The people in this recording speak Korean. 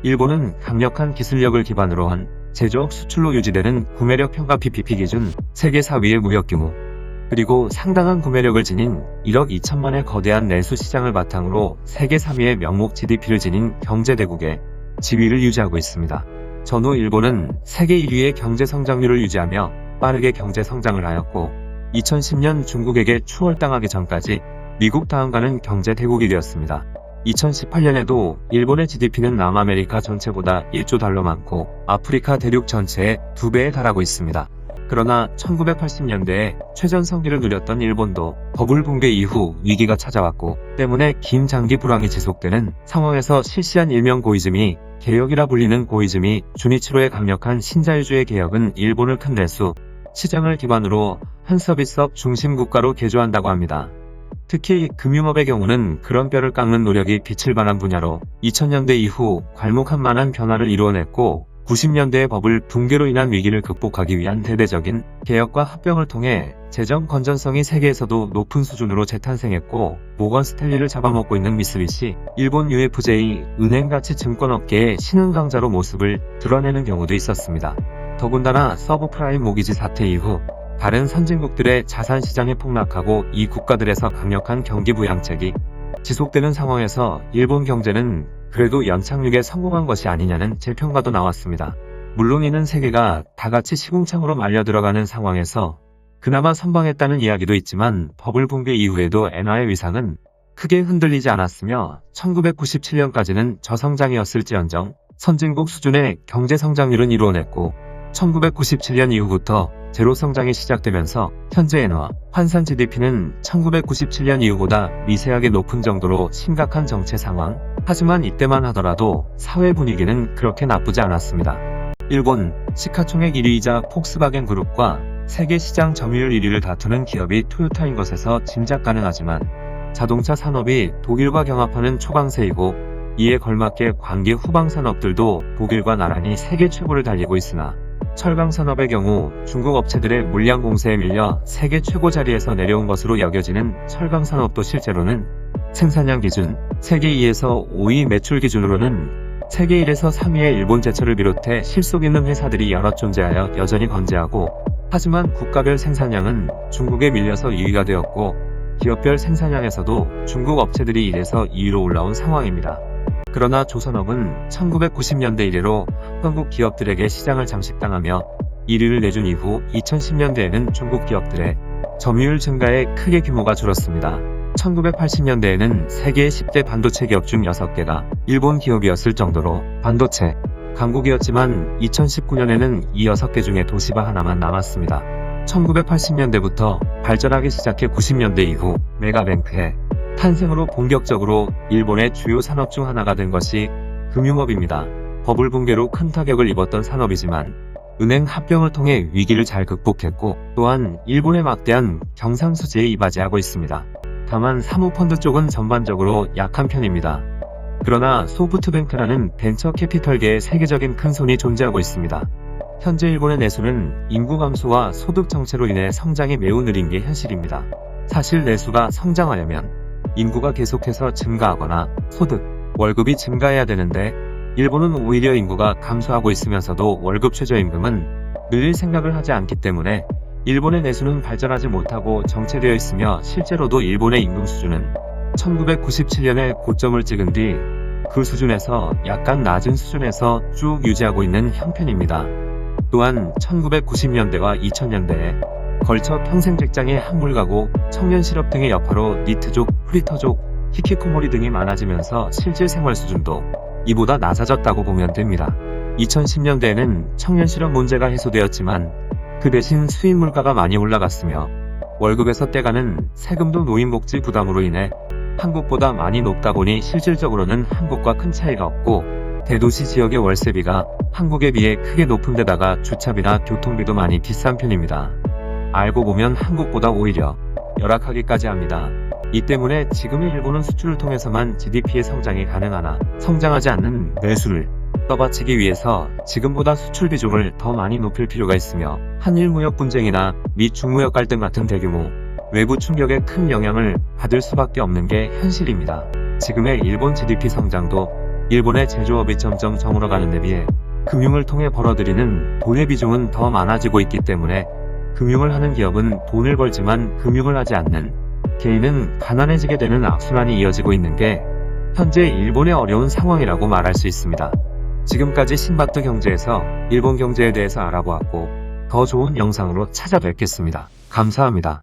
일본은 강력한 기술력을 기반으로 한 제조업 수출로 유지되는 구매력 평가 PPP 기준 세계 4위의 무역 규모, 그리고 상당한 구매력을 지닌 1억 2천만의 거대한 내수 시장을 바탕으로 세계 3위의 명목 GDP를 지닌 경제대국의 지위를 유지하고 있습니다. 전후 일본은 세계 1위의 경제 성장률을 유지하며 빠르게 경제 성장을 하였고 2010년 중국에게 추월당하기 전까지 미국 다음가는 경제 대국이 되었습니다. 2018년에도 일본의 GDP는 남아메리카 전체보다 1조 달러 많고 아프리카 대륙 전체의 2배에 달하고 있습니다. 그러나 1980년대에 최전성기를 누렸던 일본도 버블 붕괴 이후 위기가 찾아왔고 때문에 긴 장기 불황이 지속되는 상황에서 실시한 일명 고이즈미, 개혁이라 불리는 고이즈미 주니치로의 강력한 신자유주의 개혁은 일본을 큰 내수 시장을 기반으로 한 서비스업 중심 국가로 개조한다고 합니다. 특히 금융업의 경우는 그런 뼈를 깎는 노력이 빛을 발한 분야로 2000년대 이후 괄목한 만한 변화를 이루어냈고 90년대의 버블 붕괴로 인한 위기를 극복하기 위한 대대적인 개혁과 합병을 통해 재정 건전성이 세계에서도 높은 수준으로 재탄생했고 모건 스탠리를 잡아먹고 있는 미쓰비시, 일본 UFJ, 은행같이 증권업계의 신흥강자로 모습을 드러내는 경우도 있었습니다. 더군다나 서브프라임 모기지 사태 이후 다른 선진국들의 자산 시장이 폭락하고 이 국가들에서 강력한 경기 부양책이 지속되는 상황에서 일본 경제는 그래도 연착륙에 성공한 것이 아니냐는 재평가도 나왔습니다. 물론 이는 세계가 다같이 시궁창으로 말려 들어가는 상황에서 그나마 선방했다는 이야기도 있지만 버블 붕괴 이후에도 엔화의 위상은 크게 흔들리지 않았으며 1997년까지는 저성장이었을지언정 선진국 수준의 경제 성장률은 이루어냈고 1997년 이후부터 제로 성장이 시작되면서 현재 엔화, 환산 GDP는 1997년 이후보다 미세하게 높은 정도로 심각한 정체 상황. 하지만 이때만 하더라도 사회 분위기는 그렇게 나쁘지 않았습니다. 일본, 시가총액 1위이자 폭스바겐 그룹과 세계 시장 점유율 1위를 다투는 기업이 토요타인 것에서 짐작 가능하지만 자동차 산업이 독일과 경합하는 초강세이고 이에 걸맞게 광기 후방 산업들도 독일과 나란히 세계 최고를 달리고 있으나 철강 산업의 경우 중국 업체들의 물량 공세에 밀려 세계 최고 자리에서 내려온 것으로 여겨지는 철강 산업도 실제로는 생산량 기준 세계 2에서 5위, 매출 기준으로는 세계 1에서 3위의 일본 제철을 비롯해 실속 있는 회사들이 여럿 존재하여 여전히 건재하고 하지만 국가별 생산량은 중국에 밀려서 2위가 되었고 기업별 생산량에서도 중국 업체들이 1에서 2위로 올라온 상황입니다. 그러나 조선업은 1990년대 이래로 한국 기업들에게 시장을 잠식당하며 1위를 내준 이후 2010년대에는 중국 기업들의 점유율 증가에 크게 규모가 줄었습니다. 1980년대에는 세계의 10대 반도체 기업 중 6개가 일본 기업이었을 정도로 반도체 강국이었지만 2019년에는 이 6개 중에 도시바 하나만 남았습니다. 1980년대부터 발전하기 시작해 90년대 이후 메가뱅크의 탄생으로 본격적으로 일본의 주요 산업 중 하나가 된 것이 금융업입니다. 버블 붕괴로 큰 타격을 입었던 산업이지만 은행 합병을 통해 위기를 잘 극복했고 또한 일본의 막대한 경상수지에 이바지하고 있습니다. 다만 사모펀드 쪽은 전반적으로 약한 편입니다. 그러나 소프트뱅크라는 벤처 캐피털계의 세계적인 큰손이 존재하고 있습니다. 현재 일본의 내수는 인구 감소와 소득 정체로 인해 성장이 매우 느린 게 현실입니다. 사실 내수가 성장하려면 인구가 계속해서 증가하거나 소득, 월급이 증가해야 되는데 일본은 오히려 인구가 감소하고 있으면서도 월급 최저임금은 늘릴 생각을 하지 않기 때문에 일본의 내수는 발전하지 못하고 정체되어 있으며 실제로도 일본의 임금 수준은 1997년에 고점을 찍은 뒤 그 수준에서 약간 낮은 수준에서 쭉 유지하고 있는 형편입니다. 또한 1990년대와 2000년대에 걸쳐 평생 직장에 한물가고 청년 실업 등의 여파로 니트족, 프리터족, 히키코모리 등이 많아지면서 실질 생활 수준도 이보다 낮아졌다고 보면 됩니다. 2010년대에는 청년 실업 문제가 해소되었지만 그 대신 수입 물가가 많이 올라갔으며 월급에서 떼가는 세금도 노인복지 부담으로 인해 한국보다 많이 높다 보니 실질적으로는 한국과 큰 차이가 없고 대도시 지역의 월세비가 한국에 비해 크게 높은 데다가 주차비나 교통비도 많이 비싼 편입니다. 알고 보면 한국보다 오히려 열악하기까지 합니다. 이 때문에 지금의 일본은 수출을 통해서만 GDP의 성장이 가능하나 성장하지 않는 내수를 떠받치기 위해서 지금보다 수출 비중을 더 많이 높일 필요가 있으며 한일 무역 분쟁이나 미 중무역 갈등 같은 대규모 외부 충격에 큰 영향을 받을 수밖에 없는 게 현실입니다. 지금의 일본 GDP 성장도 일본의 제조업이 점점 저물어가는 데 비해 금융을 통해 벌어들이는 돈의 비중은 더 많아지고 있기 때문에 금융을 하는 기업은 돈을 벌지만 금융을 하지 않는 개인은 가난해지게 되는 악순환이 이어지고 있는 게 현재 일본의 어려운 상황이라고 말할 수 있습니다. 지금까지 신박도 경제에서 일본 경제에 대해서 알아보았고 더 좋은 영상으로 찾아뵙겠습니다. 감사합니다.